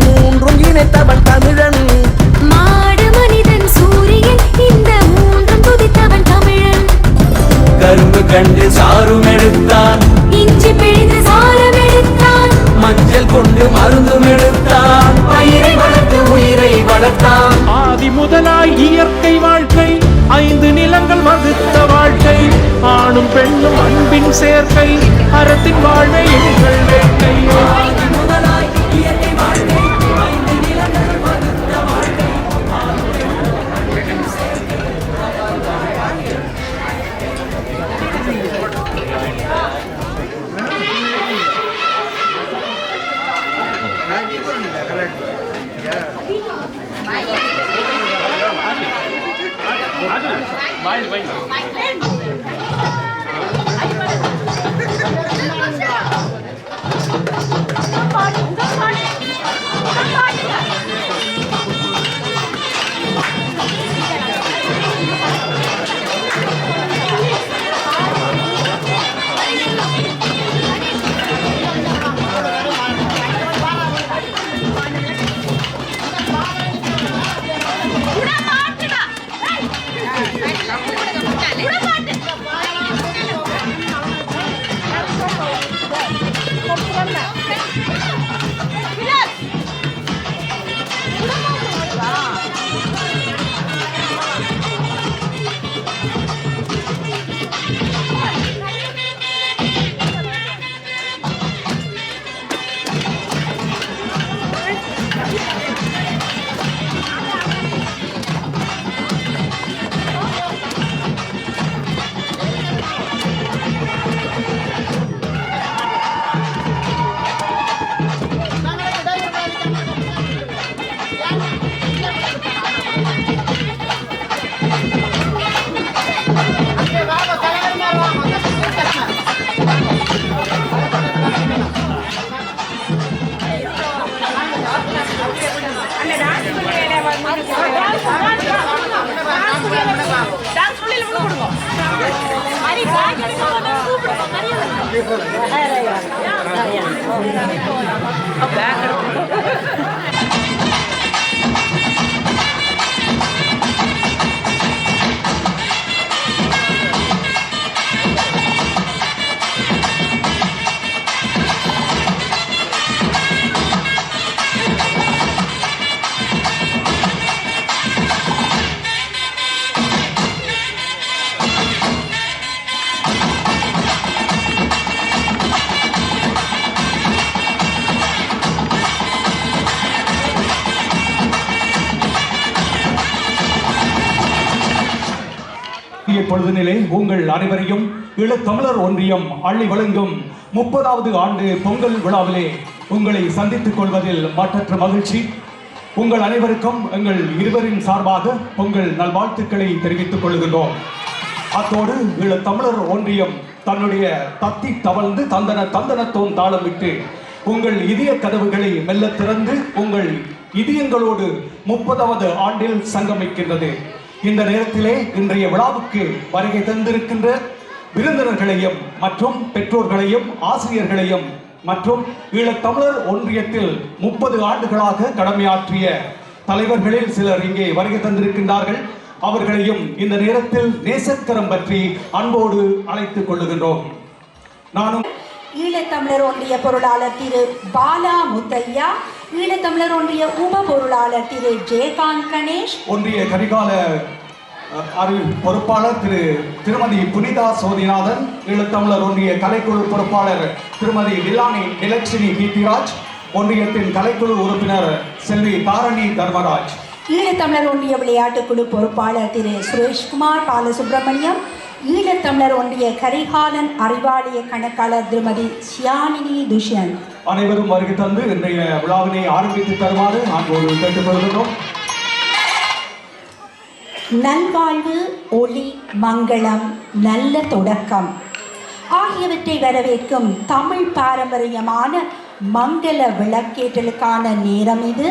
மூன்றும் இணைத்தவன் தமிழன். மாடு மனிதன் சூரியன் இந்த மூன்றும் துதித்தவன் தமிழன். கரும்பு கண்டு சாரும் எடுத்தான், இஞ்சி பிழிந்து சாரம் எடுத்தான், மஞ்சள் கொண்டு மருந்தும் எடுத்தான், பயிரை வளர்த்து உயிரை வளர்த்தான். ஆதி முதலாய் இயற்கை வாழ்க்கை, 5 நிலங்கள் வகுத்த வாழ்க்கை, ஆணும் பெண்ணும் அன்பின் சேர்க்கை, அறத்தின் வாழ்வை எங்கள் வேட்கை. ஆதி முதலாய் இயற்கை வாழ்க்கை, 5 நிலங்கள் வகுத்த வாழ்க்கை, ஆணும் பெண்ணும் அன்பின் சேர்க்கை. பொழுதினிலே உங்கள் அனைவரையும் ஈழத்தமிழர் ஒன்றியம் அள்ளி வழங்கும் 30வது ஆண்டு பொங்கல் விழாவிலே உங்களை சந்தித்துக் கொள்வதில் மற்றற்ற மகிழ்ச்சி. உங்கள் அனைவருக்கும் எங்கள் இருவரின் சார்பாக பொங்கல் நல்வாழ்த்துக்களை தெரிவித்துக் கொள்கின்றோம். அத்தோடு ஈழத்தமிழர் ஒன்றியம் தன்னுடைய தத்தி தவழ்ந்து தந்தனத்தோன் தாளமிட்டு உங்கள் இதய கதவுகளை மெல்ல திறந்து உங்கள் இதயங்களோடு 30வது ஆண்டில் சங்கமிக்கின்றது. இந்த நேரத்திலே இன்றைய விழாவுக்கு வருகை தந்திருக்கின்ற விருந்தினர்களையும் மற்றும் பெற்றோர்களையும் ஆசிரியர்களையும் மற்றும் ஈழத்தமிழர் ஒன்றியத்தில் 30 ஆண்டுகளாக கடமையாற்றிய தலைவர்களில் சிலர் இங்கே வருகை தந்திருக்கின்றார்கள். அவர்களையும் இந்த நேரத்தில் நேசக்கரம் பற்றி அன்போடு அழைத்துக் கொள்ளுகின்றோம். நானும் ஈழத்தமிழர் ஒன்றிய பொருளாளர் திரு பாலா முத்தையா, ஈழத்தமிழர் ஒன்றிய உப பொருளாளர் திரு ஜெயகாந்த் கணேஷ், ஒன்றிய கரிகால பொறுப்பாளர் திரு திருமதி புனிதா சோதிநாதன், ஈழத்தமிழர் ஒன்றிய கலைக்குழு பொறுப்பாளர் திருமதி நிலானி நிலட்சுமி கீர்த்திராஜ், ஒன்றியத்தின் கலைக்குழு உறுப்பினர் செல்வி தாரணி தர்மராஜ், ஈழத்தமிழர் ஒன்றிய விளையாட்டுக்குழு பொறுப்பாளர் திரு சுரேஷ்குமார் பாலசுப்ரமணியம், ஈழத்தமிழர் ஒன்றிய கரிகாலன் அறிவாலய கணக்காளர் திருமதி சியானினி துஷ்யந்த் அனைவரும் வருகை தந்து இன்றைய விழாவினை ஆரம்பித்து தருமாறு அன்போடு கேட்டுக்கொள்கிறோம். நல்வாழ்வு, ஒளி, மங்களம், நல்ல தொடக்கம் ஆகியவற்றை வரவேற்கும் தமிழ் பாரம்பரியமான மங்கள விளக்கேற்றலுக்கான நேரம் இது.